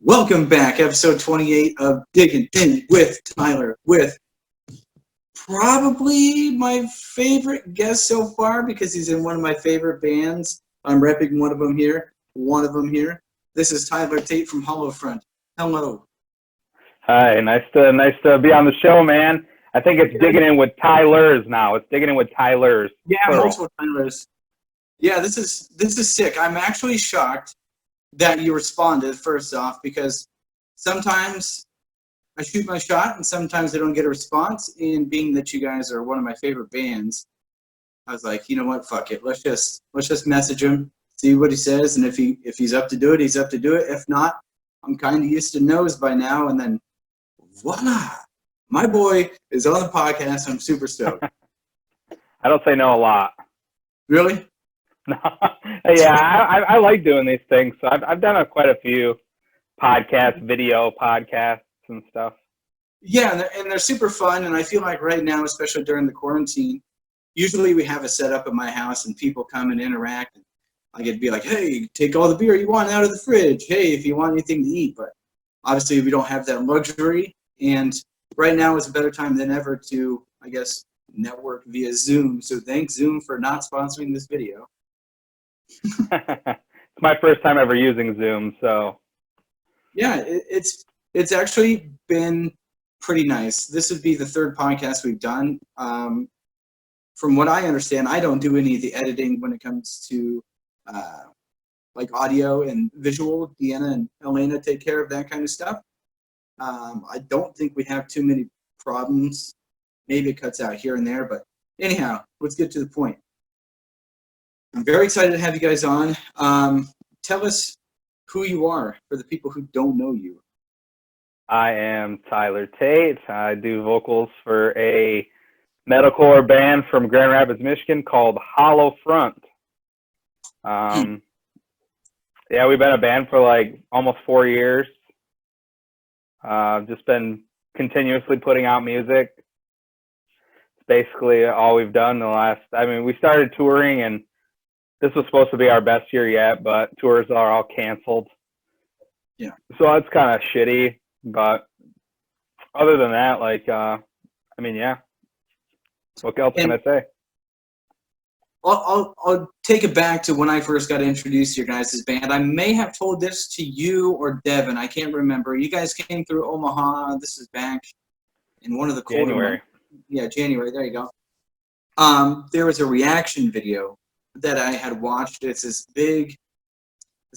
Welcome back, episode 28 of Digging In with Tyler, with probably my favorite guest so far because he's in one of my favorite bands. I'm repping one of them here. This is Tyler Tate from Hollow Front. Hello. Hi, nice to be on the show, man. I think it's Digging In with Tyler's now. It's Digging In with Tyler's. Yeah, plural. multiple Tylers. Yeah, this is sick. I'm actually shocked that you responded, first off, because sometimes I shoot my shot and sometimes I don't get a response. And being that you guys are one of my favorite bands, I was like, you know what, fuck it. Let's just message him, see what he says, and if he's up to do it, he's up to do it. If not, I'm kind of used to no's by now. And then voila, my boy is on the podcast. I'm super stoked. I don't say no a lot. Really? No. Yeah, I like doing these things. So I've done quite a few video podcasts and stuff. Yeah, and they're super fun. And I feel like right now, especially during the quarantine, usually we have a setup at my house and people come and interact. And I get to be like, hey, take all the beer you want out of the fridge. Hey, if you want anything to eat. But obviously we don't have that luxury. And right now is a better time than ever to, I guess, network via Zoom. So thanks, Zoom, for not sponsoring this video. It's my first time ever using Zoom, so yeah, it's actually been pretty nice. This would be the third podcast we've done. From what I understand, I don't do any of the editing when it comes to like audio and visual. Deanna and Elena take care of that kind of stuff. I don't think we have too many problems. Maybe it cuts out here and there, but anyhow, let's get to the point. I'm very excited to have you guys on. Tell us who you are for the people who don't know you. I am Tyler Tate. I do vocals for a metalcore band from Grand Rapids, Michigan called Hollow Front. Yeah, we've been a band for like almost 4 years. Just been continuously putting out music. It's basically all we've done we started touring, and this was supposed to be our best year yet, but tours are all canceled. Yeah. So that's kind of shitty, but other than that, yeah. What else can I say? I'll take it back to when I first got introduced to your guys' band. I may have told this to you or Devin. I can't remember. You guys came through Omaha. This is back in one of the January. Yeah, January. There you go. There was a reaction video that I had watched. It's this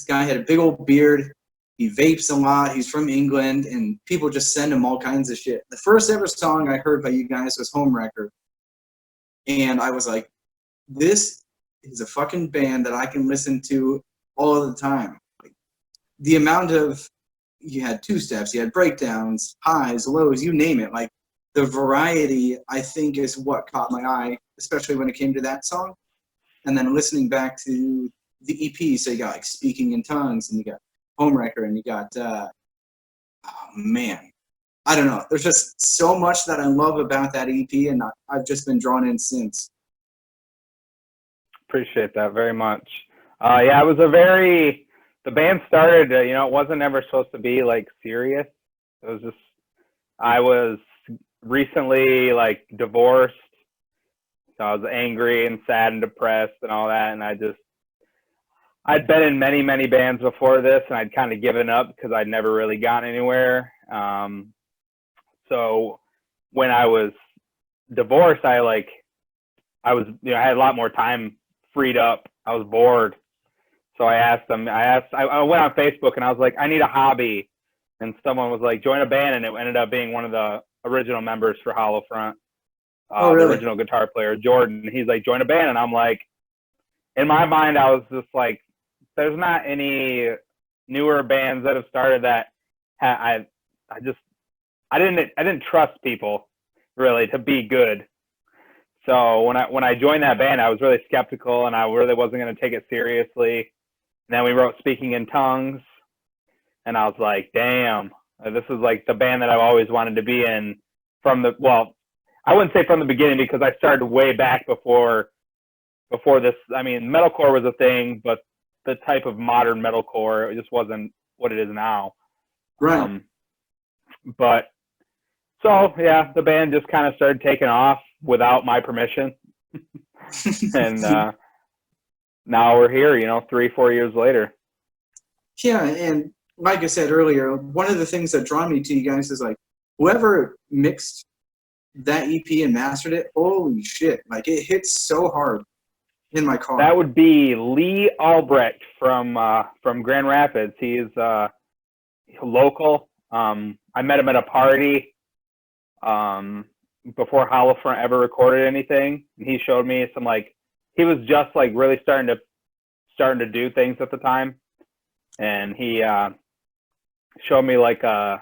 guy had a big old beard. He vapes a lot. He's from England, and people just send him all kinds of shit. The first ever song I heard by you guys was Homewrecker. And I was like, this is a fucking band that I can listen to all the time. Like, the amount of, you had two steps, you had breakdowns, highs, lows, you name it. Like, the variety, I think, is what caught my eye, especially when it came to that song. And then listening back to the EP, so you got like Speaking in Tongues, and you got Homewrecker, and you got, oh man, I don't know. There's just so much that I love about that EP, and I've just been drawn in since. Appreciate that very much. Yeah, it was the band started, it wasn't ever supposed to be like serious. It was just, I was recently like divorced. So I was angry and sad and depressed and all that. And I'd been in many, many bands before this, and I'd kind of given up because I'd never really gotten anywhere. So when I was divorced, I had a lot more time freed up. I was bored. So I went on Facebook and I was like, I need a hobby. And someone was like, join a band. And it ended up being one of the original members for Hollow Front. Really? The original guitar player, Jordan. He's like, join a band. And I'm like, in my mind, I was just like, there's not any newer bands that have started that I didn't trust people really to be good. So when I joined that band, I was really skeptical and I really wasn't going to take it seriously. And then we wrote Speaking in Tongues, and I was like, damn, this is like the band that I've always wanted to be in I wouldn't say from the beginning, because I started way back before this. I mean, metalcore was a thing, but the type of modern metalcore, it just wasn't what it is now. Right. But so yeah, the band just kind of started taking off without my permission. And now we're here, 3-4 years later. Yeah, and like I said earlier, one of the things that draw me to you guys is like whoever mixed that EP and mastered it, holy shit. Like it hits so hard in my car. That would be Lee Albrecht from Grand Rapids. He's local. I met him at a party before Holofront ever recorded anything. And he showed me some, like, he was just like really starting to do things at the time. And he showed me like a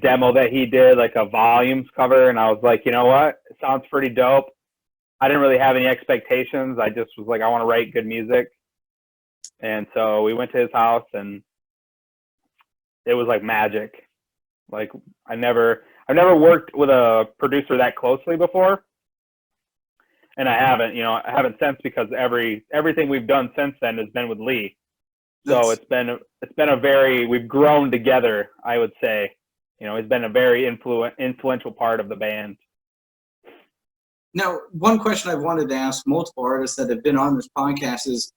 demo that he did, like a volumes cover, and I was like, you know what? It sounds pretty dope. I didn't really have any expectations. I just was like, I want to write good music. And so we went to his house, and it was like magic. Like I've never worked with a producer that closely before. And I haven't since, because everything we've done since then has been with Lee. So it's been we've grown together, I would say. He's been a very influential part of the band. Now, one question I've wanted to ask multiple artists that have been on this podcast is,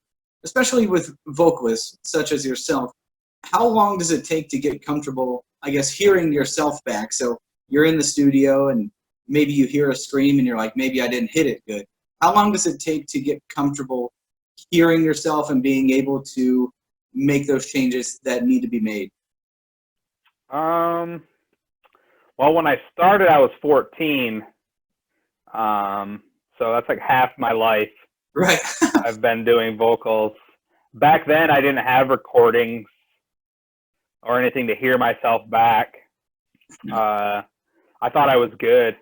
especially with vocalists such as yourself, how long does it take to get comfortable, I guess, hearing yourself back? So you're in the studio and maybe you hear a scream and you're like, maybe I didn't hit it good. How long does it take to get comfortable hearing yourself and being able to make those changes that need to be made? Well, when I started, I was 14. So that's like half my life. Right. I've been doing vocals. Back then, I didn't have recordings or anything to hear myself back. I thought I was good.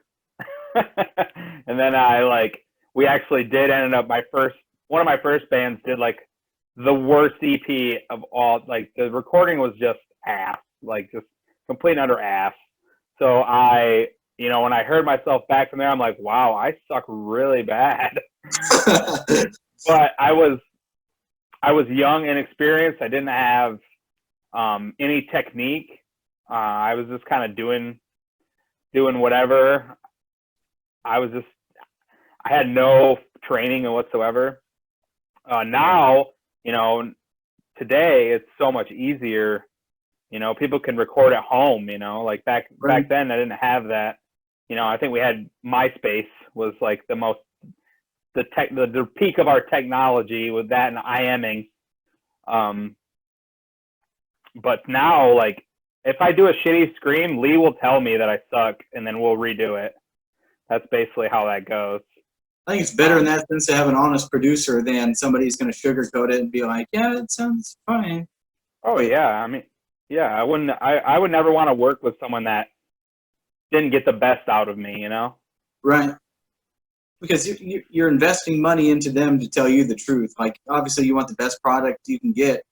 And then we actually did end up, one of my first bands did like the worst EP of all. Like the recording was just ass, like just complete and utter ass. So when I heard myself back from there, I'm like, wow, I suck really bad. But I was young and inexperienced. I didn't have any technique. I was just kind of doing whatever. I had no training whatsoever. Now, today it's so much easier. People can record at home, like back then I didn't have that. I think we had MySpace was like the peak of our technology with that and IMing. But now, like, if I do a shitty scream, Lee will tell me that I suck, and then we'll redo it. That's basically how that goes. I think it's better in that sense to have an honest producer than somebody who's going to sugarcoat it and be like, yeah, it sounds fine. Oh, yeah. I mean, yeah, I would never want to work with someone that didn't get the best out of me, Right. Because you're investing money into them to tell you the truth. Like, obviously, you want the best product you can get.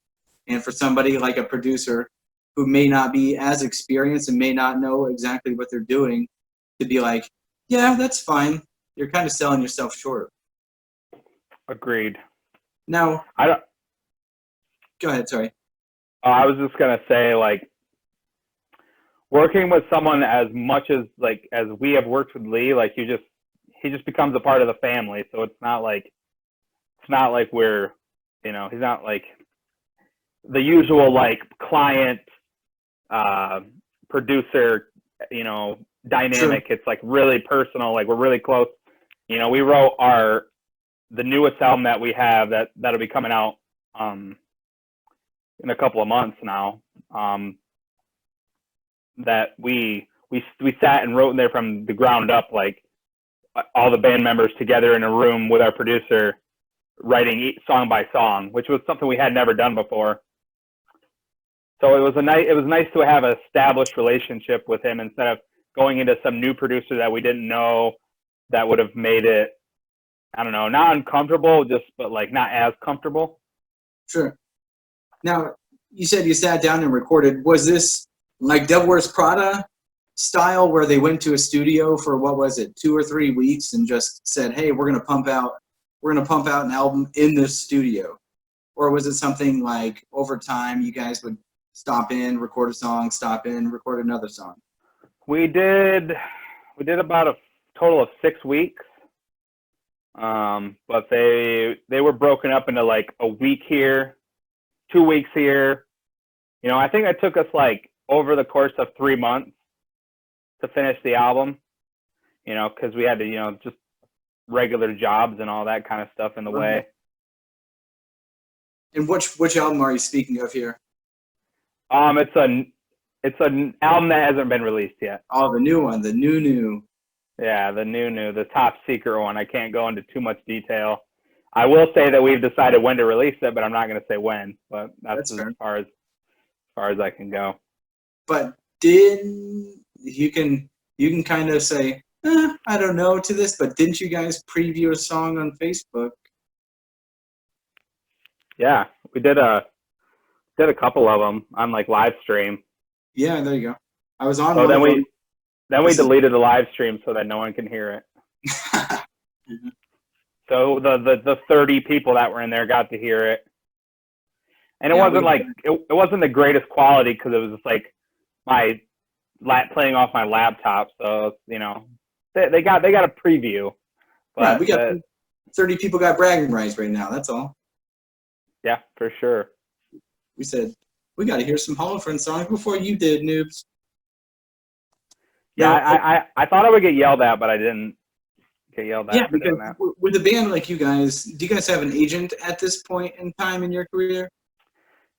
And for somebody like a producer who may not be as experienced and may not know exactly what they're doing, to be like, yeah, that's fine. You're kind of selling yourself short. Agreed. Now, go ahead, sorry. I was just going to say, like, working with someone as much as we have worked with Lee, like he just becomes a part of the family. So it's not like we're, he's not like the usual like client, producer, dynamic. Sure. It's like really personal. Like we're really close. We wrote the newest album that we have that'll be coming out, in a couple of months now. That we sat and wrote in there from the ground up, like all the band members together in a room with our producer, writing song by song, which was something we had never done before. So it was nice to have an established relationship with him instead of going into some new producer that we didn't know that would have made it, I don't know, not uncomfortable, but like not as comfortable. Sure. Now, you said you sat down and recorded. Was this like Devil Wears Prada style where they went to a studio for, what was it, 2 or 3 weeks and just said, hey, we're going to pump out an album in this studio? Or was it something like over time you guys would stop in, record a song, stop in, record another song? We did about a total of 6 weeks. But they were broken up into like a week here, 2 weeks here. You know, I think it took us like over the course of 3 months to finish the album, you know, because we had to, you know, just regular jobs and all that kind of stuff in the way. And which album are you speaking of here? It's an album that hasn't been released yet. Oh, the new one, the new. Yeah, the new, the top secret one. I can't go into too much detail. I will say that we've decided when to release it, but I'm not going to say when. But that's as far as I can go. But you can kind of say, I don't know to this, but didn't you guys preview a song on Facebook? Yeah, we did a couple of them on like live stream. Yeah, there you go. I was on. So then we deleted the live stream so that no one can hear it. Mm-hmm. So the 30 people that were in there got to hear it, and it wasn't like it wasn't the greatest quality because it was just like playing off my laptop. So you know they got a preview. But right, we got 30 people got bragging rights right now. That's all. Yeah, for sure. We said we got to hear some Hollow Friend songs before you did, noobs. Yeah, now, I thought I would get yelled at, but I didn't get yelled at. Yeah, because with a band like you guys, do you guys have an agent at this point in time in your career?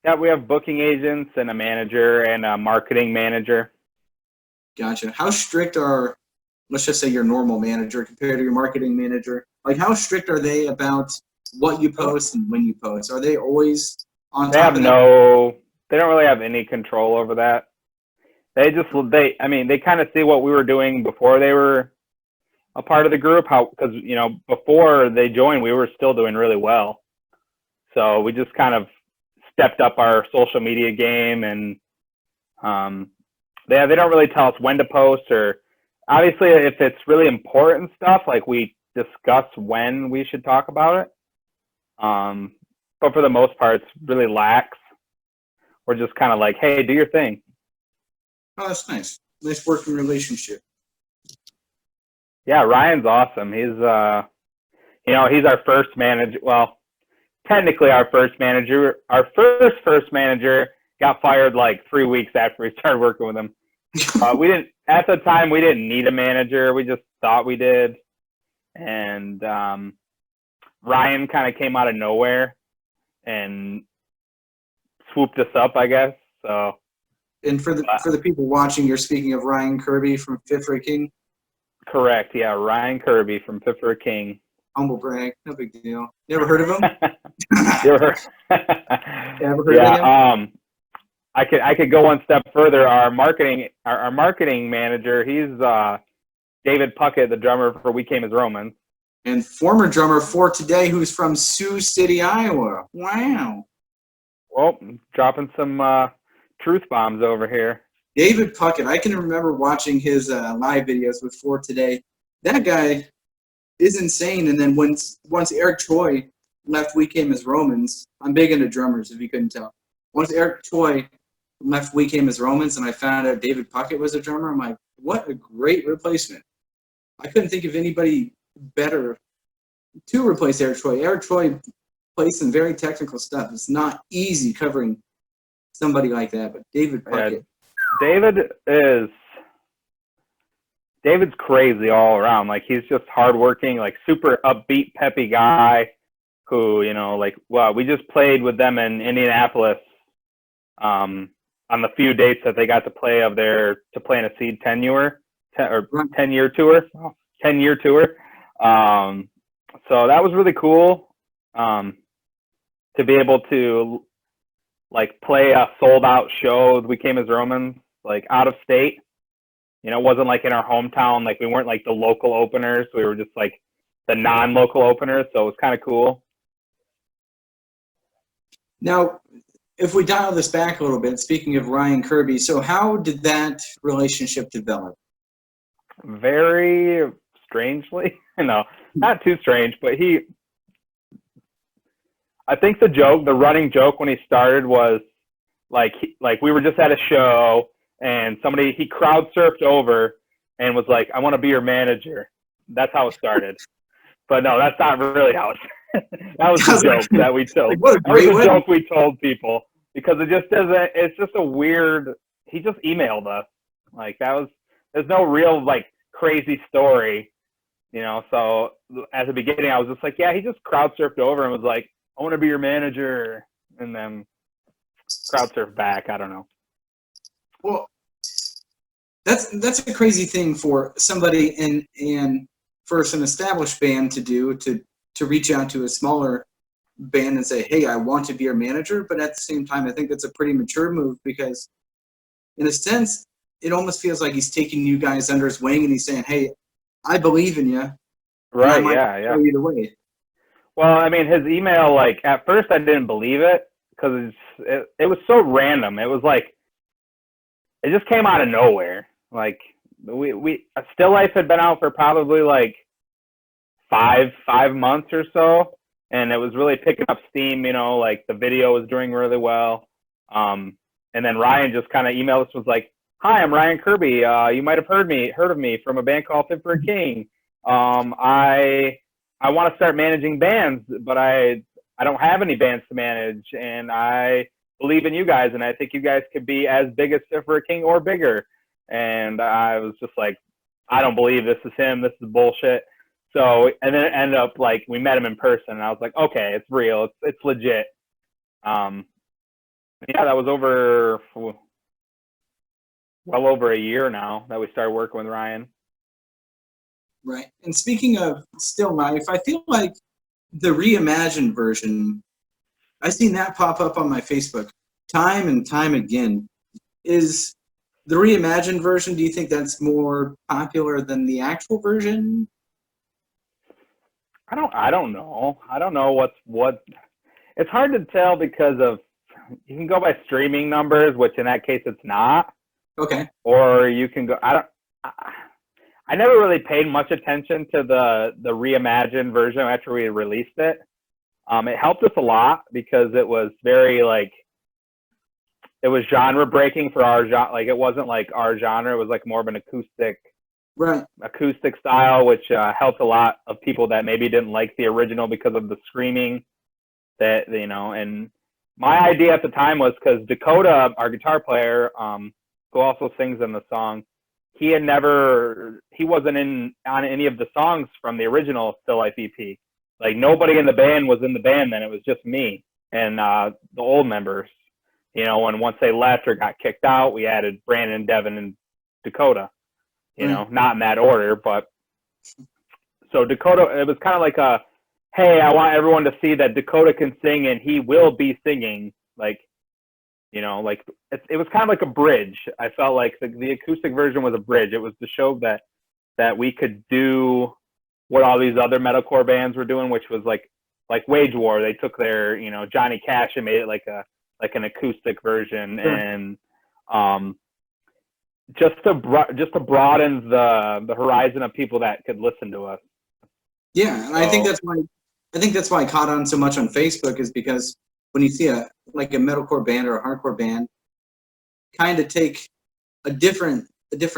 Yeah, we have booking agents and a manager and a marketing manager. Gotcha. How strict are, let's just say, your normal manager compared to your marketing manager? Like, how strict are they about what you post and when you post? Are they always on top of that? They don't really have any control over that. They kind of see what we were doing before they were a part of the group. Because you know, before they joined, we were still doing really well. So we just kind of stepped up our social media game, and they don't really tell us when to post, or obviously if it's really important stuff, like we discuss when we should talk about it. But for the most part, it's really lax. We're just kind of like, hey, do your thing. Oh, that's nice. Nice working relationship. Yeah, Ryan's awesome. He's he's our first manager. Well, technically our first manager. Our first manager got fired like 3 weeks after we started working with him. At the time we didn't need a manager. We just thought we did. And Ryan kind of came out of nowhere and swooped us up, I guess. So. And for the people watching, you're speaking of Ryan Kirby from Fit for a King? Correct, yeah, Ryan Kirby from Fit for a King. Humble brag, no big deal. Never heard of him? Ever heard of him? I could go one step further. Our marketing manager, he's David Puckett, the drummer for We Came as Romans. And former drummer for Today, who's from Sioux City, Iowa. Wow. Well, dropping some truth bombs over here. David Puckett, I can remember watching his live videos with For Today. That guy is insane. And then once Eric Choi left We Came as Romans, I'm big into drummers, if you couldn't tell. Once Eric Choi left We Came as Romans and I found out David Puckett was a drummer, I'm like, what a great replacement. I couldn't think of anybody better to replace Eric Choi. Eric Choi plays some very technical stuff. It's not easy covering somebody like that, but David Puckett. Yeah, David's crazy all around. Like, he's just hardworking, like super upbeat, peppy guy who, you know, like, well, we just played with them in Indianapolis on the few dates that they got to play in a Seed 10-year tour. So that was really cool. to be able to like play a sold out show. We came as Romans, like out of state. You know, it wasn't like in our hometown. Like we weren't like the local openers. We were just like the non-local openers. So it was kind of cool. Now, if we dial this back a little bit, speaking of Ryan Kirby, so how did that relationship develop? Very strangely, no, not too strange, but I think the running joke when he started was like we were just at a show and he crowd surfed over and was like, "I want to be your manager." That's how it started. But no, that's not really how it. That was the joke that we told. Like, what a that was great the way. joke we told people because it just doesn't. It's just a weird. He just emailed us. Like that was. There's no real like crazy story, you know. So at the beginning, I was just like, yeah, he just crowd surfed over and was like, "I want to be your manager," and then crowd surfed back. I don't know. Well, that's a crazy thing for somebody in first an established band to do to reach out to a smaller band and say, "Hey, I want to be your manager." But at the same time, I think that's a pretty mature move because, in a sense, it almost feels like he's taking you guys under his wing and he's saying, "Hey, I believe in you." Right? Yeah. Either way. Well, I mean, his email, like at first, I didn't believe it because it was so random. It was like it just came out of nowhere. Like Still Life had been out for probably like five months or so, and it was really picking up steam. You know, like the video was doing really well. And then Ryan just kind of emailed us, was like, "Hi, I'm Ryan Kirby. You might have heard of me from a band called Fit for a King. I want to start managing bands, but I don't have any bands to manage, and I believe in you guys, and I think you guys could be as big as Fit for a King or bigger." And I was just like, I don't believe this is him. This is bullshit. So, and then it ended up like we met him in person, and I was like, okay, it's real. It's legit. Yeah, that was well over a year now that we started working with Ryan. Right. And speaking of Still Life, I feel like the reimagined version, I've seen that pop up on my Facebook time and time again. Is the reimagined version, do you think that's more popular than the actual version? I don't know. I don't know what. It's hard to tell because of you can go by streaming numbers, which in that case it's not. Okay. Or you can go. I never really paid much attention to the reimagined version after we released it. It helped us a lot because it was very like it was genre breaking for our genre. Like it wasn't like our genre. It was like more of an acoustic style, which helped a lot of people that maybe didn't like the original because of the screaming. That and my idea at the time was because Dakota, our guitar player, who also sings in the song, he wasn't on any of the songs from the original Still Life EP. Like nobody in the band was in the band then. It was just me and the old members. And once they left or got kicked out, we added Brandon, Devin, and Dakota. Not in that order, but so Dakota, it was kind of like hey, I want everyone to see that Dakota can sing and he will be singing. Like, it was kind of like a bridge. I felt like the acoustic version was a bridge. It was to show that we could do what all these other metalcore bands were doing, which was like Wage War. They took their, Johnny Cash and made it like an acoustic version. Sure. And just to broaden the horizon of people that could listen to us. Yeah, and I think that's why I caught on so much on Facebook is because when you see a metalcore band or a hardcore band kind of take a different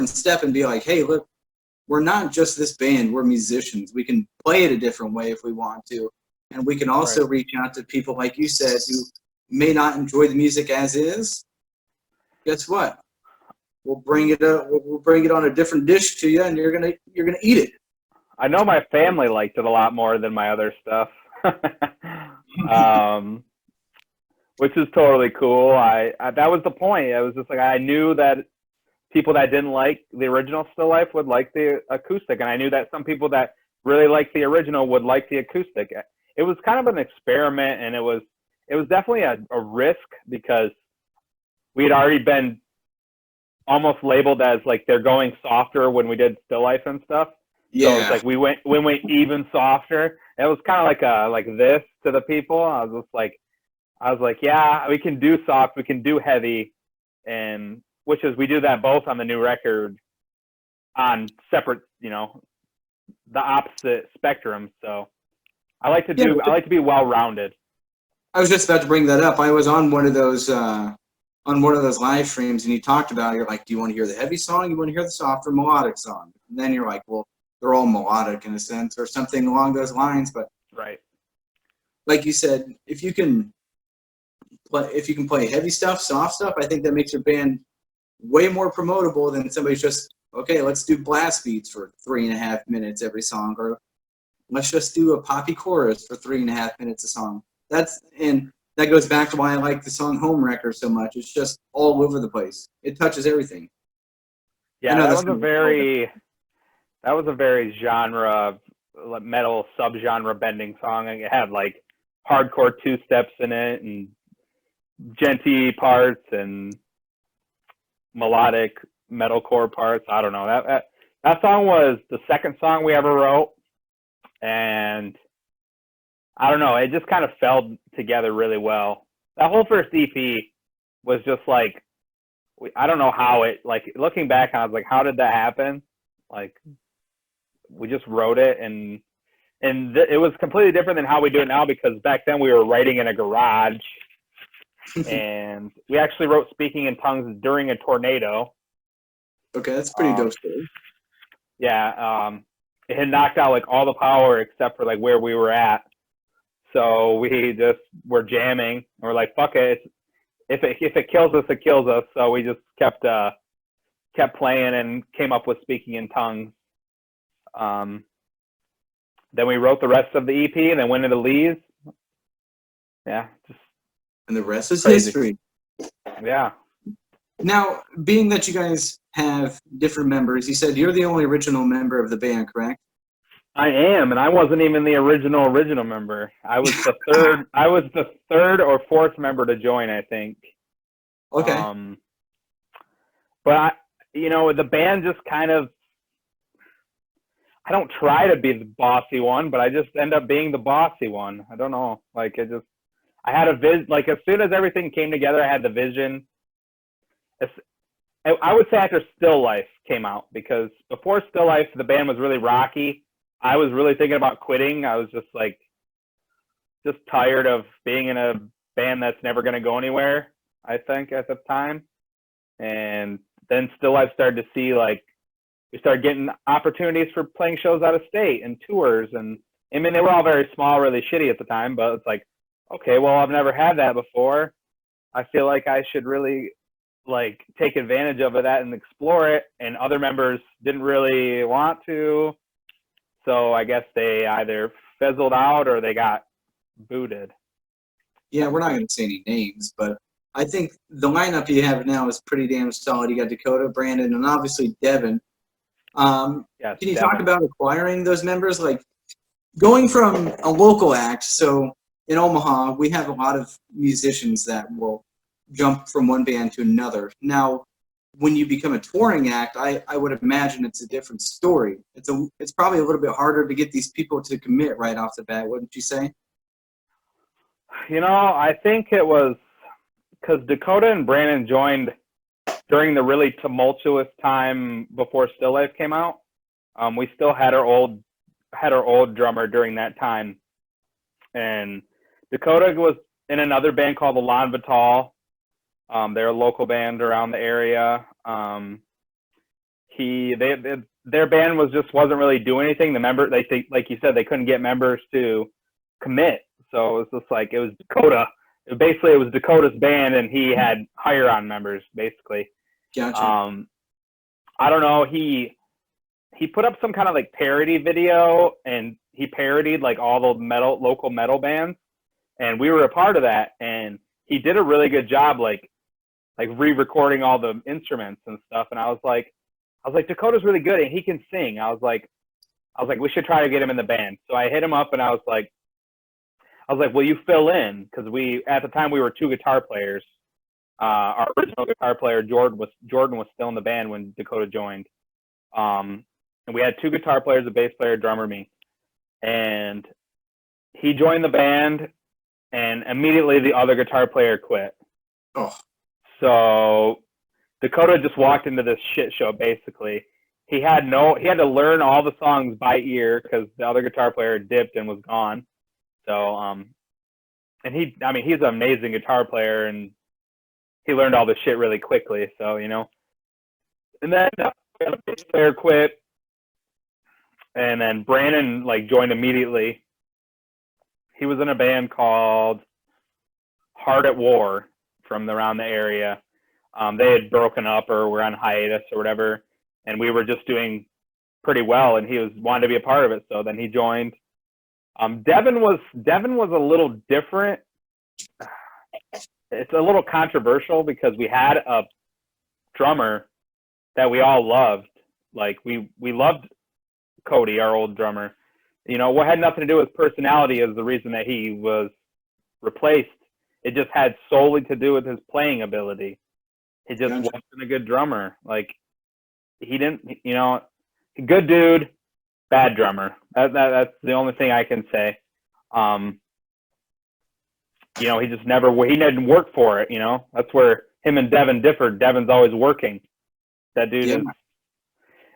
step and be like, hey, look, we're not just this band, we're musicians. We can play it a different way if we want to. And we can also reach out to people, like you said, who may not enjoy the music as is. Guess what? We'll bring it up. We'll bring it on a different dish to you, and you're gonna eat it. I know my family liked it a lot more than my other stuff, which is totally cool. I that was the point. It was just like I knew that people that didn't like the original Still Life would like the acoustic, and I knew that some people that really liked the original would like the acoustic. it was kind of an experiment, and it was definitely a risk because we had already been almost labeled as like they're going softer when we did Still Life and stuff. So it's like we went even softer. It was kind of like this to the people. I was like, yeah, we can do soft, we can do heavy, and which is we do that both on the new record on separate, you know, the opposite spectrum. So I like to be well rounded. I was just about to bring that up. I was on one of those live streams, and you talked about, you're like, do you want to hear the heavy song? You want to hear the softer melodic song? And then you're like, well, they're all melodic in a sense, or something along those lines. But right, like you said, if you can play heavy stuff, soft stuff, I think that makes your band way more promotable than somebody's just, okay, let's do blast beats for 3.5 minutes every song, or let's just do a poppy chorus for 3.5 minutes a song. That goes back to why I like the song Home Wrecker so much. It's just all over the place. It touches everything. Yeah, that was a very genre, metal subgenre bending song. It had like hardcore 2-steps in it and genty parts and melodic metalcore parts. I don't know. That song was the second song we ever wrote, and I don't know. It just kind of fell together really well. That whole first EP was just like, I don't know how it, like, looking back, I was like, how did that happen? Like, we just wrote it, and it was completely different than how we do it now, because back then we were writing in a garage, and we actually wrote Speaking in Tongues during a tornado. Okay, that's pretty dope story. Yeah, it had knocked out like all the power except for like where we were at. So we just were jamming. And we're like, fuck it. If it kills us, it kills us. So we just kept playing and came up with Speaking in Tongues. Then we wrote the rest of the EP and then went into Lee's. Yeah, and the rest is crazy. history. Yeah. Now, being that you guys have different members, you said you're the only original member of the band, correct? I am, and I wasn't even the original member. I was the third. I was the third or fourth member to join, I think. Okay. But the band just kind of. I don't try to be the bossy one, but I just end up being the bossy one. I don't know. Like I had a vision. Like as soon as everything came together, I had the vision. I would say after Still Life came out, because before Still Life, the band was really rocky. I was really thinking about quitting. I was just tired of being in a band that's never going to go anywhere, I think, at the time. And then Still Life started to see, like, we started getting opportunities for playing shows out of state and tours. And I mean, they were all very small, really shitty at the time, but it's like, okay, well, I've never had that before. I feel like I should really like take advantage of that and explore it, and other members didn't really want to, so I guess they either fizzled out or they got booted. Yeah, we're not going to say any names, but I think the lineup you have now is pretty damn solid. You got Dakota, Brandon, and obviously Devin. Yes, can you talk about acquiring those members, like going from a local act? So in Omaha, we have a lot of musicians that will jump from one band to another. Now, when you become a touring act, I would imagine it's a different story. It's probably a little bit harder to get these people to commit right off the bat, wouldn't you say? I think it was because Dakota and Brandon joined during the really tumultuous time before Still Life came out. We still had our old drummer during that time, and Dakota was in another band called the Lon Vital. They're a local band around the area. Their band wasn't really doing anything. The member, like you said, they couldn't get members to commit. So it was just like, it was Dakota. It was Dakota's band, and he had hire-on members, basically. Gotcha. I don't know. He put up some kind of like parody video, and he parodied like all the local metal bands, and we were a part of that. And he did a really good job, like re-recording all the instruments and stuff. And I was like, Dakota's really good and he can sing. I was like, we should try to get him in the band. So I hit him up and I was like, I was like, "Will you fill in?" Because at the time we were 2 guitar players. Our original guitar player Jordan was still in the band when Dakota joined, and we had 2 guitar players, a bass player, drummer, me, and he joined the band, and immediately the other guitar player quit. Oh. So Dakota just walked into this shit show basically. He had to learn all the songs by ear because the other guitar player dipped and was gone. So and he's an amazing guitar player, and he learned all this shit really quickly. So, you know, and then the bass player quit, and then Brandon like joined immediately. He was in a band called Heart at War from around the area. They had broken up or were on hiatus or whatever, and we were just doing pretty well, and he wanted to be a part of it. So then he joined. Devin was a little different. It's a little controversial because we had a drummer that we all loved. Like we loved Cody, our old drummer. You know, what had nothing to do with personality is the reason that he was replaced. It just had solely to do with his playing ability. He just wasn't a good drummer. Like he didn't, you know, good dude, bad drummer. That's the only thing I can say. You know, he didn't work for it, you know. That's where him and Devin differed. Devin's always working. That dude is.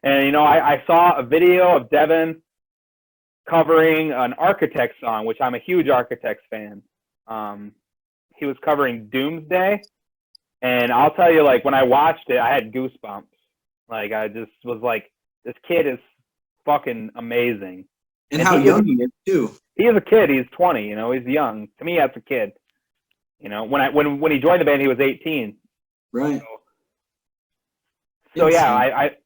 And, you know, I saw a video of Devin covering an Architects song, which I'm a huge Architects fan. He was covering Doomsday. And I'll tell you, like, when I watched it, I had goosebumps. Like, I just was like, this kid is fucking amazing. And how young he is, too. He is a kid. He's 20, you know. He's young. To me, that's a kid. You know, when he joined the band, he was 18. Right. So yeah,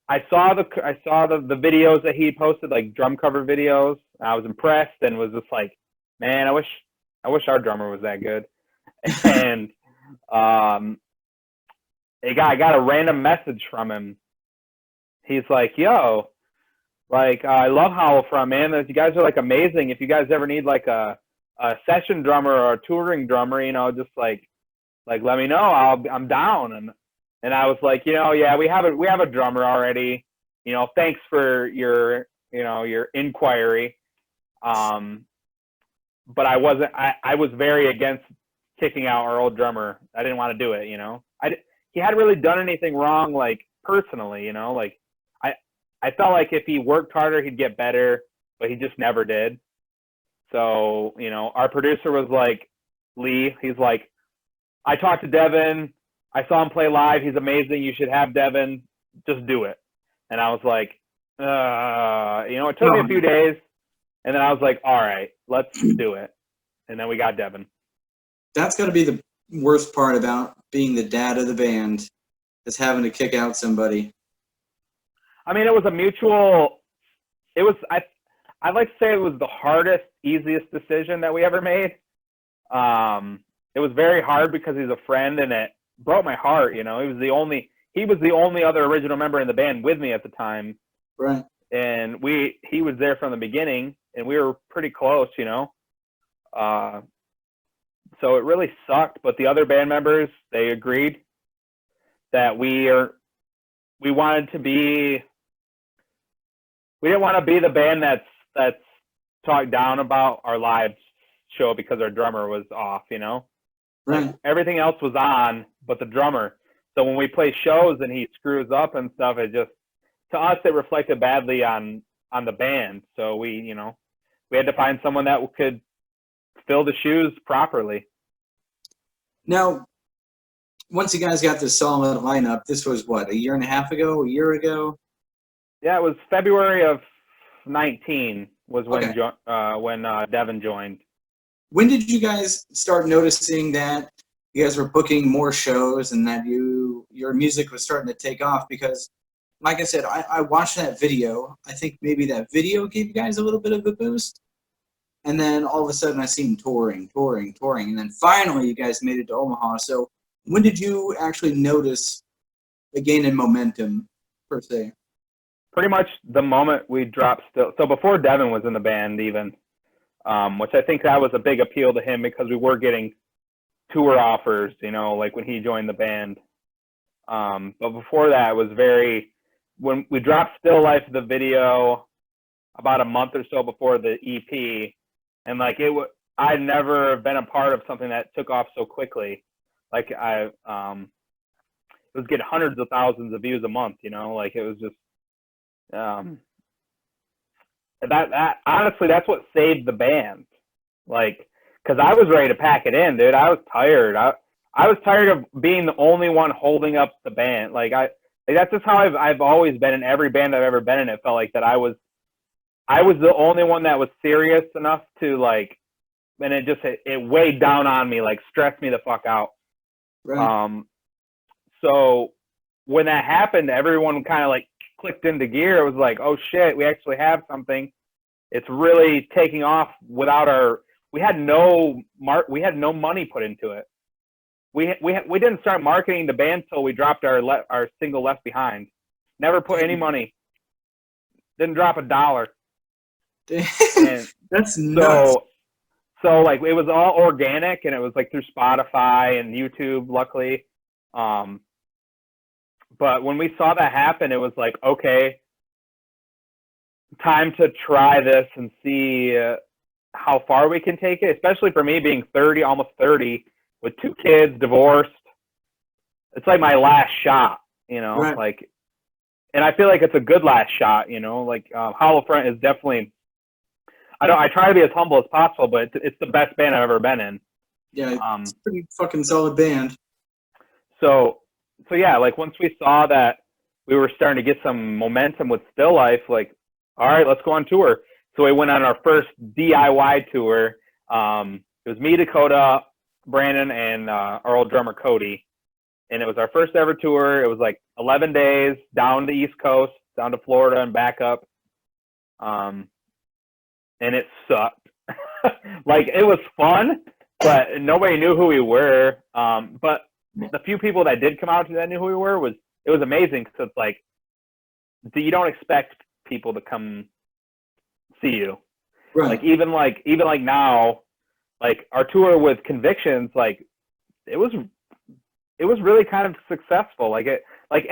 I saw the videos that he posted, like drum cover videos. I was impressed and was just like, man, I wish our drummer was that good. And I got a random message from him. He's like, yo, like, I love Howl Front, man. You guys are, like, amazing. If you guys ever need, like, a session drummer or a touring drummer, you know, just, like let me know. I'm down. And I was like, you know, yeah, we have a drummer already. You know, thanks for your inquiry. But I was very against kicking out our old drummer. I didn't want to do it, you know. He hadn't really done anything wrong, like, personally, you know, like, I felt like if he worked harder, he'd get better, but he just never did. So, you know, our producer was like, Lee, he's like, I talked to Devin. I saw him play live. He's amazing. You should have Devin. Just do it. And I was like, you know, it took me a few days. And then I was like, all right, let's do it. And then we got Devin. That's got to be the worst part about being the dad of the band, is having to kick out somebody. I mean, it was a mutual. I'd like to say it was the hardest, easiest decision that we ever made. It was very hard because he's a friend, and it broke my heart. You know, he was the only other original member in the band with me at the time. Right. And he was there from the beginning, and we were pretty close. You know. So it really sucked, but the other band members, they agreed that we wanted to be. We didn't want to be the band that's talked down about our live show because our drummer was off, you know? Right. Like, everything else was on but the drummer. So when we play shows and he screws up and stuff, to us, it reflected badly on the band. So we had to find someone that could fill the shoes properly. Now, once you guys got this solid lineup, this was what, a year ago? Yeah, it was February of 19 was when Devin joined. When did you guys start noticing that you guys were booking more shows and that your music was starting to take off? Because, like I said, I watched that video. I think maybe that video gave you guys a little bit of a boost. And then all of a sudden I seen touring. And then finally you guys made it to Omaha. So when did you actually notice a gain in momentum, per se? Pretty much the moment we dropped. So before Devin was in the band, even which I think that was a big appeal to him because we were getting tour offers, you know, like when he joined the band. But before that, it was when we dropped Still Life, the video, about a month or so before the EP, and like I'd never been a part of something that took off so quickly. Like it was getting hundreds of thousands of views a month, you know, like it was just that honestly, that's what saved the band. Like, because I was ready to pack it in, dude. I was tired. I was tired of being the only one holding up the band. Like that's just how I've always been in every band I've ever been in. It felt like that I was the only one that was serious enough to like, and it weighed down on me, like stressed me the fuck out. Right. So when that happened, everyone kind of like clicked into gear. It was like, oh shit, we actually have something. It's really taking off without we had no money put into it. We didn't start marketing the band till we dropped our single Left Behind. Never put any money. Didn't drop $1. And that's nuts. So like it was all organic, and it was like through Spotify and YouTube, luckily. But when we saw that happen, it was like, okay, time to try this and see how far we can take it, especially for me being 30, almost 30, with 2 kids, divorced. It's like my last shot, you know, right. like, and I feel like it's a good last shot, you know, like Hollow Front is definitely, I try to be as humble as possible, but it's the best band I've ever been in. Yeah, it's a pretty fucking solid band. So yeah, like once we saw that we were starting to get some momentum with Still Life, like, all right, let's go on tour. So we went on our first DIY tour. It was me, Dakota, Brandon, and our old drummer, Cody. And it was our first ever tour. It was like 11 days down the East Coast, down to Florida and back up. And it sucked. Like, it was fun, but nobody knew who we were. But the few people that did come out that knew who we were, it was amazing, because it's like, you don't expect people to come see you. Right. Like even like now, like our tour with Convictions, like it was really kind of successful. Like at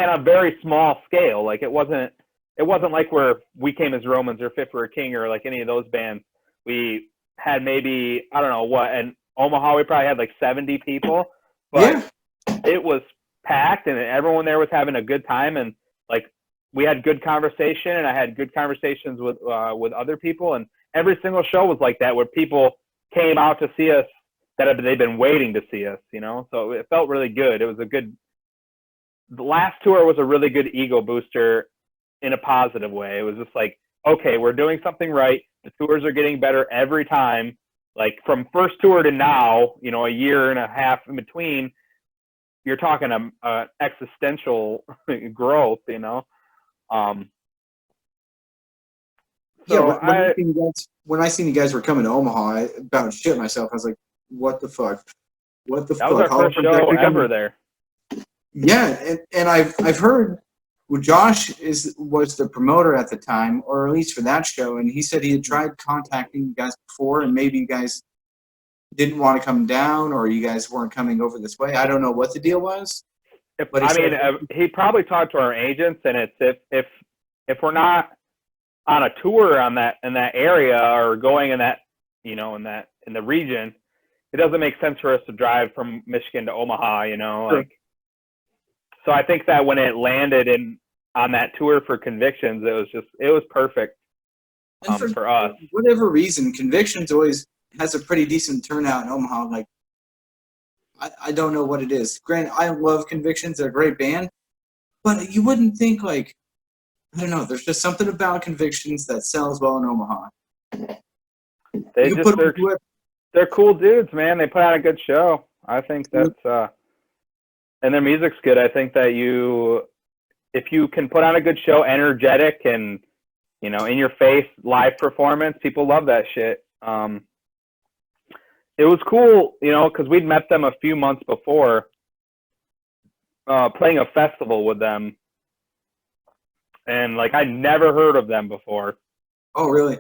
a very small scale. Like it wasn't like where We Came as Romans or Fit for a King or like any of those bands. We had maybe, I don't know what, and Omaha we probably had like 70 people, but it was packed and everyone there was having a good time, and like we had good conversation, and I had good conversations with other people, and every single show was like that, where people came out to see us that they've been waiting to see us, you know? So it felt really good. It was the last tour was a really good ego booster in a positive way. It was just like, okay, we're doing something right. The tours are getting better every time. Like from first tour to now, you know, a year and a half in between, you're talking existential growth, you know? So when I seen you guys were coming to Omaha, I about shit myself. I was like, "What the fuck? What the fuck?" That was our first show ever there. Yeah, and I've heard. Well, Josh was the promoter at the time, or at least for that show, and he said he had tried contacting you guys before, and maybe you guys didn't want to come down, or you guys weren't coming over this way. I don't know what the deal was. He probably talked to our agents, and it's if we're not on a tour in that area or going in that, you know, in the region, it doesn't make sense for us to drive from Michigan to Omaha, you know, like. So I think that when it landed on that tour for Convictions, it was perfect for us. For whatever reason, Convictions always has a pretty decent turnout in Omaha. Like, I don't know what it is. Granted, I love Convictions; they're a great band, but you wouldn't think, like, I don't know. There's just something about Convictions that sells well in Omaha. They're cool dudes, man. They put on a good show. I think that's and their music's good. I think that if you can put on a good show, energetic and, you know, in your face live performance, people love that shit. It was cool, you know, because we'd met them a few months before, playing a festival with them, and like I'd never heard of them before. Oh, really?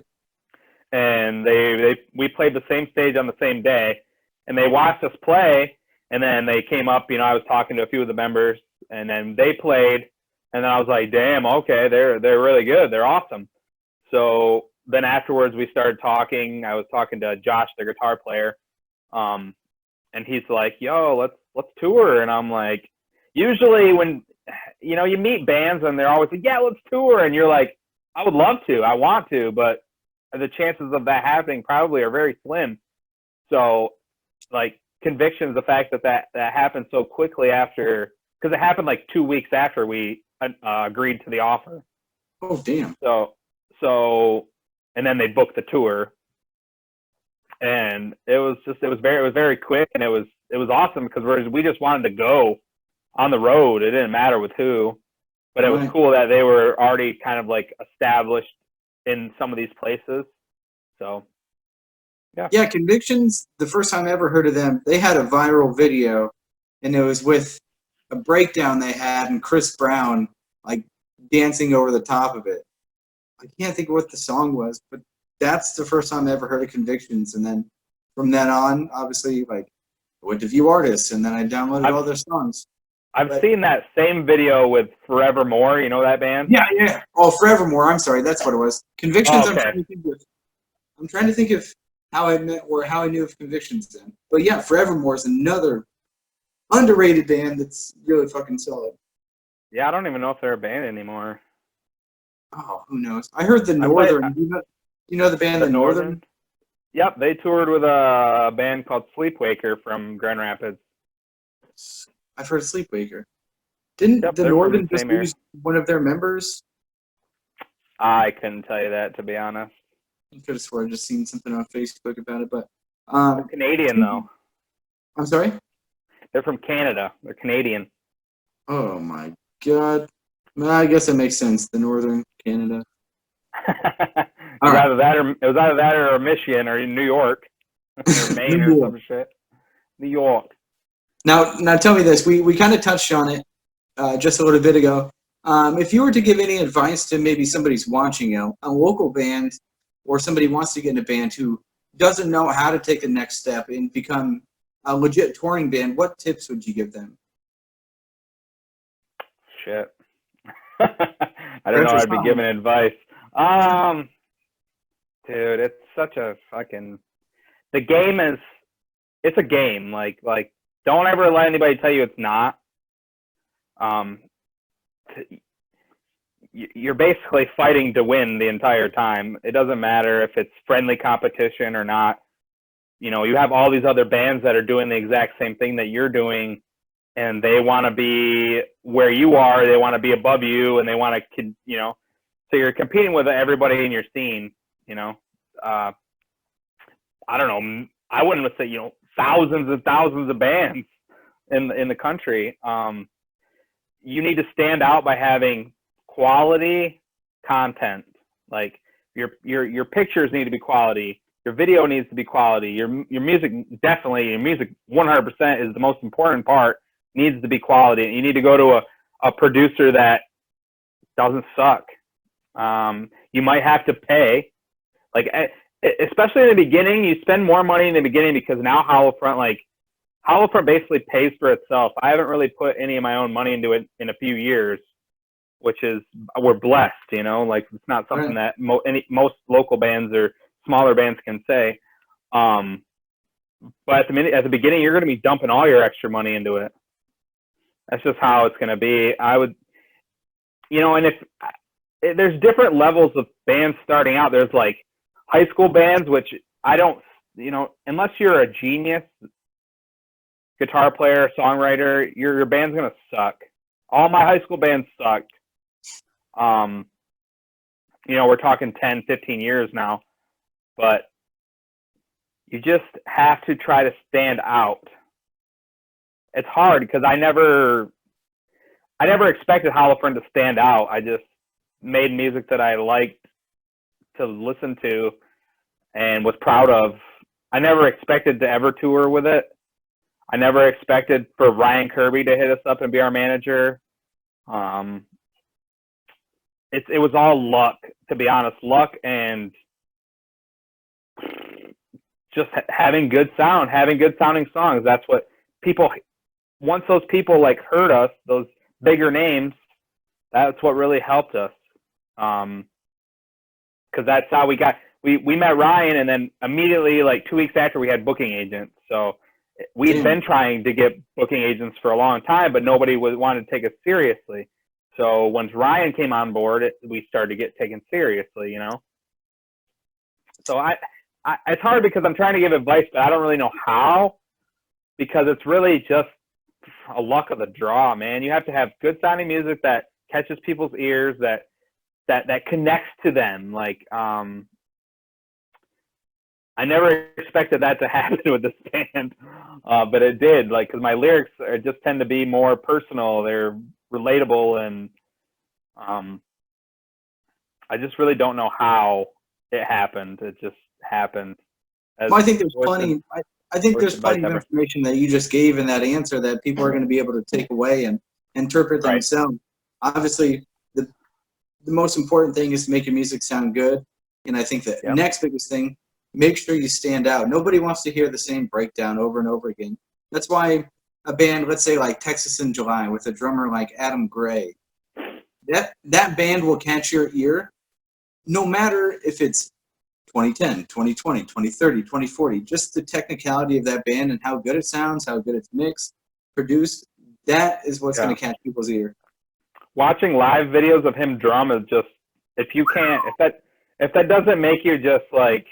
and we played the same stage on the same day, and they watched us play, and then they came up. I was talking to a few of the members, and then they played, and then I was like, damn, okay, they're really good, they're awesome. So then afterwards we started talking. I was talking to Josh, the guitar player, and he's like, yo, let's tour. And I'm like, usually when you meet bands and they're always like, yeah, let's tour, and you're like, I would love to, I want to, but the chances of that happening probably are very slim. So like Convictions, the fact that happened so quickly after, because it happened like 2 weeks after we agreed to the offer. Oh, damn. So and then they booked the tour, and it was very quick, and it was awesome because we just wanted to go on the road. It didn't matter with who, but it was cool that they were already kind of like established in some of these places. So yeah, Convictions, the first time I ever heard of them, they had a viral video, and it was with a breakdown they had and Chris Brown like dancing over the top of it. I can't think of what the song was, but that's the first time I ever heard of Convictions. And then from then on, obviously, like, I went to View Artists, and then I downloaded all their songs. I've seen that same video with Forevermore. You know that band? Yeah. Oh, Forevermore. I'm sorry, that's what it was. Convictions. Oh, okay. I'm trying to think of how I met or how I knew of Convictions then. But yeah, Forevermore is another underrated band that's really fucking solid. Yeah, I don't even know if they're a band anymore. Oh, who knows? I heard the Northern. You know the band The Northern? Yep, they toured with a band called Sleepwaker from Grand Rapids. I've heard Sleepwaker. Didn't the Northern just lose one of their members? I couldn't tell you that, to be honest. I could have sworn I just seen something on Facebook about it, but they're Canadian though. I'm sorry? They're from Canada. They're Canadian. Oh my god. Well, I guess that makes sense. The Northern Canada. It was either that or Michigan or New York or Maine or some shit. New York. Now tell me this. We kind of touched on it just a little bit ago. If you were to give any advice to maybe somebody's watching a local band, or somebody wants to get in a band who doesn't know how to take the next step and become a legit touring band, what tips would you give them? Shit. I don't know I'd be giving advice. Dude, it's such a fucking, the game is, it's a game. Like don't ever let anybody tell you it's not. You're basically fighting to win the entire time. It doesn't matter if it's friendly competition or not. You have all these other bands that are doing the exact same thing that you're doing, and they want to be where you are. They want to be above you, and they want to, so you're competing with everybody in your scene. I don't know. I wouldn't say, thousands and thousands of bands in the country. You need to stand out by having quality content. Like your pictures need to be quality. Your video needs to be quality. Your music, definitely, your music 100% is the most important part, needs to be quality. You need to go to a producer that doesn't suck. You might have to pay, like, especially in the beginning, you spend more money in the beginning because now Holofront basically pays for itself. I haven't really put any of my own money into it in a few years, which is, we're blessed, like it's not something that most local bands or smaller bands can say. But at the beginning, you're going to be dumping all your extra money into it. That's just how it's going to be. I would, and if there's different levels of bands starting out, there's like high school bands, which I don't, unless you're a genius guitar player, songwriter, your band's going to suck. All my high school bands sucked. We're talking 10, 15 years now, but you just have to try to stand out. It's hard because I never expected Holofront to stand out. I just made music that I liked to listen to and was proud of. I never expected to ever tour with it. I never expected for Ryan Kirby to hit us up and be our manager. It was all luck, to be honest, luck and just having good sound, having good sounding songs. That's what people, once those people like heard us, those bigger names, that's what really helped us. Cause that's how we met Ryan, and then immediately, like 2 weeks after, we had booking agents. So we'd been trying to get booking agents for a long time, but nobody wanted to take us seriously. So once Ryan came on board, we started to get taken seriously, you know? So it's hard because I'm trying to give advice, but I don't really know how, because it's really just a luck of the draw, man. You have to have good sounding music that catches people's ears, that connects to them. Like, I never expected that to happen with this band, but it did. Like, because my lyrics just tend to be more personal. They're relatable, and I just really don't know how it happened. It just happened. Well, I think there's plenty. I think there's plenty of information that you just gave in that answer that people are going to be able to take away and interpret themselves. Obviously, the most important thing is to make your music sound good, and I think the next biggest thing, make sure you stand out. Nobody wants to hear the same breakdown over and over again. That's why a band, let's say like Texas in July, with a drummer like Adam Gray, that band will catch your ear no matter if it's 2010, 2020, 2030, 2040. Just the technicality of that band and how good it sounds, how good it's mixed, produced, that is what's going to catch people's ear. Watching live videos of him drum is just, if that doesn't make you just like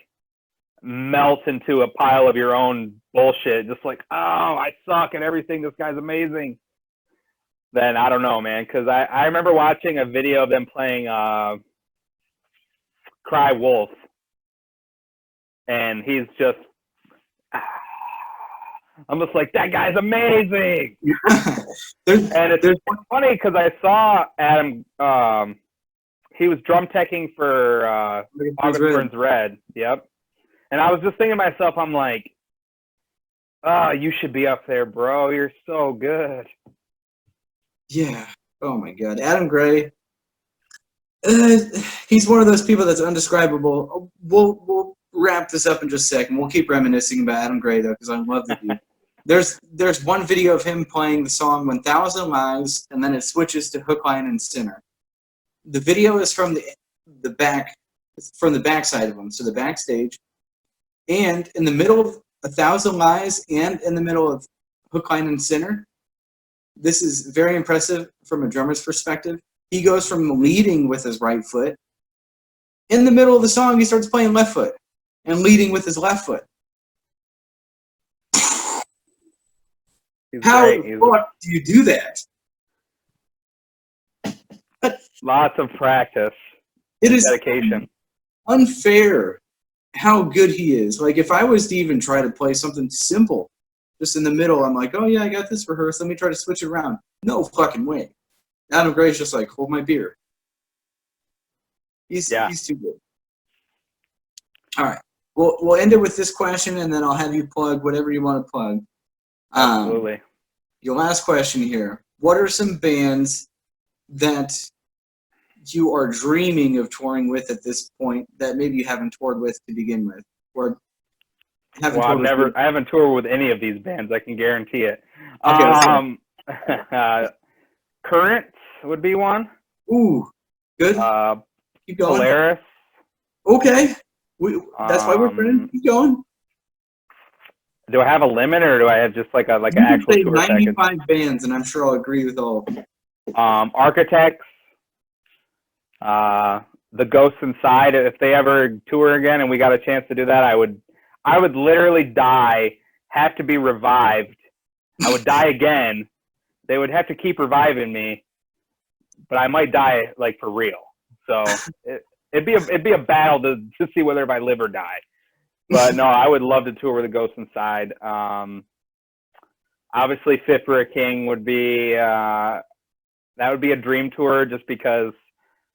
melt into a pile of your own bullshit, just like, oh, I suck at everything, this guy's amazing, then I don't know, man. Because I remember watching a video of them playing Cry Wolf, and he's just, I'm just like, that guy's amazing. And it's funny because I saw Adam, he was drum teching for August Burns Red. Yep. And I was just thinking to myself, I'm like, oh, you should be up there, bro. You're so good. Yeah. Oh, my God. Adam Gray, he's one of those people that's undescribable. We'll wrap this up in just a second. We'll keep reminiscing about Adam Gray, though, because I love the dude. There's one video of him playing the song 1,000 Lives, and then it switches to Hook, Line, and Sinner. The video is from the back, from the backside of him, so the backstage. And in the middle of 1,000 Lies and in the middle of Hook, Line, and Sinner, this is very impressive from a drummer's perspective. He goes from leading with his right foot. In the middle of the song, he starts playing left foot and leading with his left foot. How the fuck do you do that? Lots of practice. It is dedication. Unfair how good he is. Like, if I was to even try to play something simple, just in the middle, I'm like, oh yeah, I got this rehearsed. Let me try to switch it around. No fucking way. Adam Gray's just like, hold my beer. He's too good. All right. We'll end it with this question, and then I'll have you plug whatever you want to plug. Absolutely. Your last question here. What are some bands that you are dreaming of touring with at this point that maybe you haven't toured with to begin with? Or I haven't toured with any of these bands, I can guarantee it. Okay, Currents would be one. Ooh, good. Keep going. Polaris. Okay. That's why we're friends. Keep going. Do I have a limit, or do I have just like an actual tour package? 95 bands, and I'm sure I'll agree with all of them. Architects, the Ghosts Inside. If they ever tour again and we got a chance to do that, I would literally die, have to be revived. I would die again. They would have to keep reviving me, but I might die like for real. So it'd be a battle to see whether I live or die. But no, I would love to tour with the Ghosts Inside. Obviously, Fit for a King would be that would be a dream tour, just because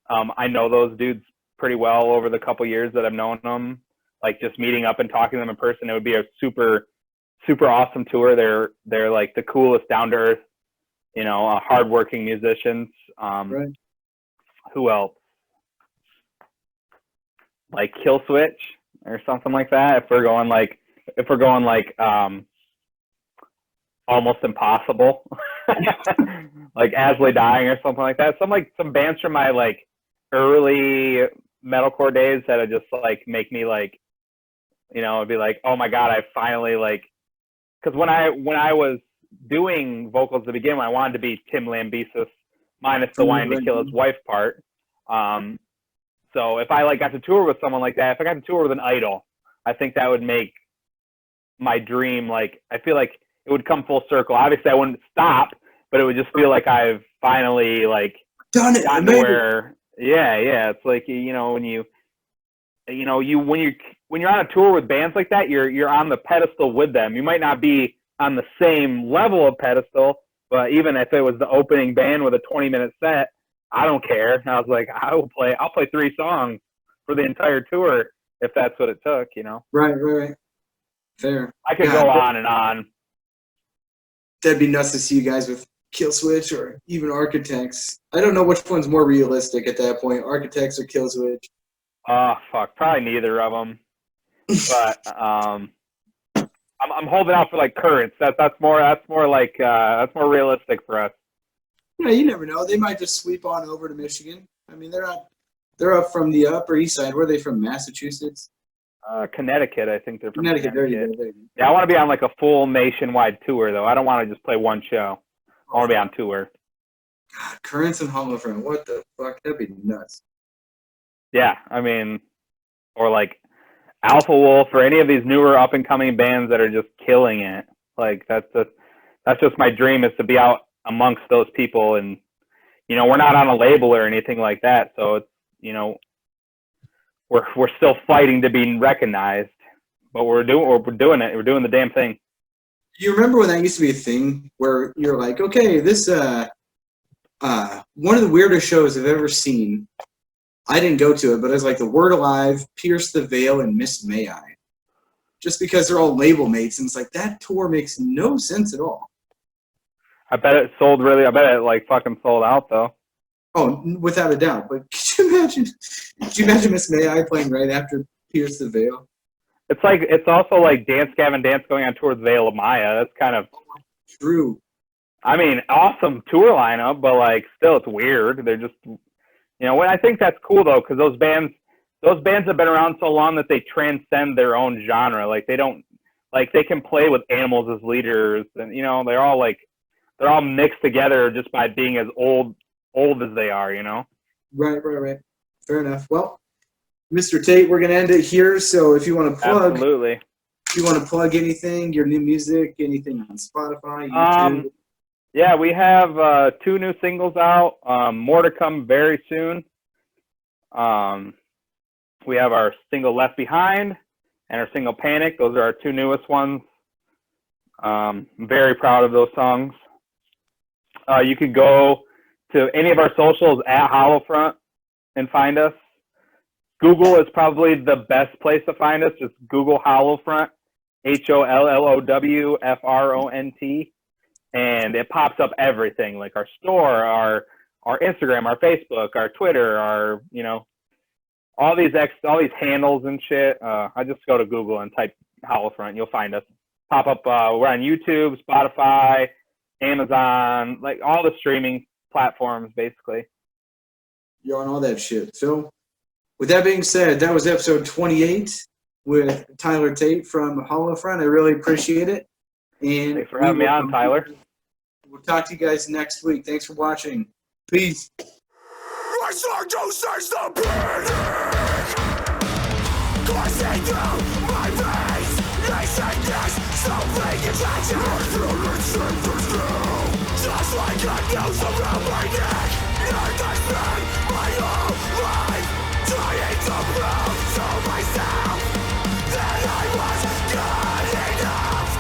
I know those dudes pretty well over the couple years that I've known them. Like, just meeting up and talking to them in person, it would be a super awesome tour. They're like the coolest, down to earth, hardworking musicians. Right. Who else? Like Kill Switch or something like that. If we're going like if we're going like almost impossible, like Asley Dying or something like that. Some bands from my like early metalcore days that would just like make me like, you know, it'd be like, oh my god, I finally like, because when I was doing vocals to begin with, I wanted to be Tim Lambesis minus the wanting to kill his wife part. So if I like got to tour with someone like that, if I got to tour with an idol, I think that would make my dream, like, I feel like it would come full circle. Obviously I wouldn't stop, but it would just feel like I've finally like done it. gotten to where, yeah. It's like, you know, when you're on a tour with bands like that, you're on the pedestal with them. You might not be on the same level of pedestal, but even if it was the opening band with a 20-minute set, I don't care. And I was like, I'll play 3 songs for the entire tour if that's what it took, you know? Right. Fair. I could go on and on. That'd be nuts to see you guys with Killswitch or even Architects. I don't know which one's more realistic at that point, Architects or Killswitch. Oh, fuck. Probably neither of them. But I'm holding out for like Currents. That's more realistic for us. Yeah, you never know. They might just sweep on over to Michigan. I mean, they're up from the Upper East Side. Where are they from? Massachusetts? Connecticut, I think they're from Connecticut. There you go. Yeah, I want to be on like a full nationwide tour, though. I don't want to just play one show. I want to be on tour. God, Currents and Hollow Front. What the fuck? That'd be nuts. Yeah, I mean, or like Alpha Wolf or any of these newer up and coming bands that are just killing it. Like that's just my dream, is to be out amongst those people. And you know, we're not on a label or anything like that, so it's, you know, we're still fighting to be recognized, but we're doing it. We're doing the damn thing. You remember when that used to be a thing where you're like, okay, this one of the weirdest shows I've ever seen. I didn't go to it, but it was like the Word Alive, Pierce the Veil, and Miss May I. Just because they're all label mates, and it's like that tour makes no sense at all. I bet it like fucking sold out though. Oh, without a doubt. But could you imagine Miss May I playing right after Pierce the Veil? It's also like Dance Gavin Dance going on tour with Veil of Maya. That's kind of true. I mean, awesome tour lineup, but like still it's weird. They're just, you know, I think that's cool though, because those bands have been around so long that they transcend their own genre. Like they can play with Animals as leaders, and you know, they're all mixed together just by being as old as they are, you know? Right. Fair enough. Well, Mr. Tate, we're going to end it here. So if you want to plug, absolutely. If you want to plug anything, your new music, anything on Spotify, YouTube. Yeah, we have 2 new singles out. More to come very soon. We have our single Left Behind and our single Panic. Those are our 2 newest ones. I'm very proud of those songs. You could go to any of our socials at Hollowfront and find us. Google is probably the best place to find us. Just Google Hollowfront, HOLLOWFRONT, and it pops up everything, like our store, our Instagram, our Facebook, our Twitter, our, you know, all these handles and shit. I just go to Google and type Hollowfront, you'll find us. Pop up. We're on YouTube, Spotify, Amazon, like all the streaming platforms, basically. You're on all that shit. So, with that being said, that was episode 28 with Tyler Tate from Hollowfront. I really appreciate it. And thanks for having me on, Tyler. We'll talk to you guys next week. Thanks for watching. Peace. I song to sense the panic, coursing through my veins. Nation so big attraction. Just like a noose around my neck. Earth has been my whole life, trying to prove to myself that I was good enough.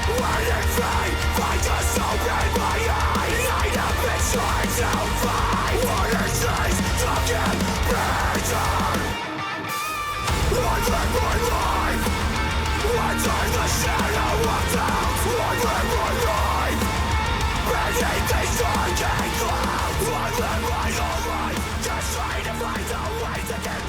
When in vain, I just open my eyes. I have been trying to find what it takes to get better. I live my life under the shadow of doubt. I live my life beneath these dark clouds. I live my whole life just trying to find a way to get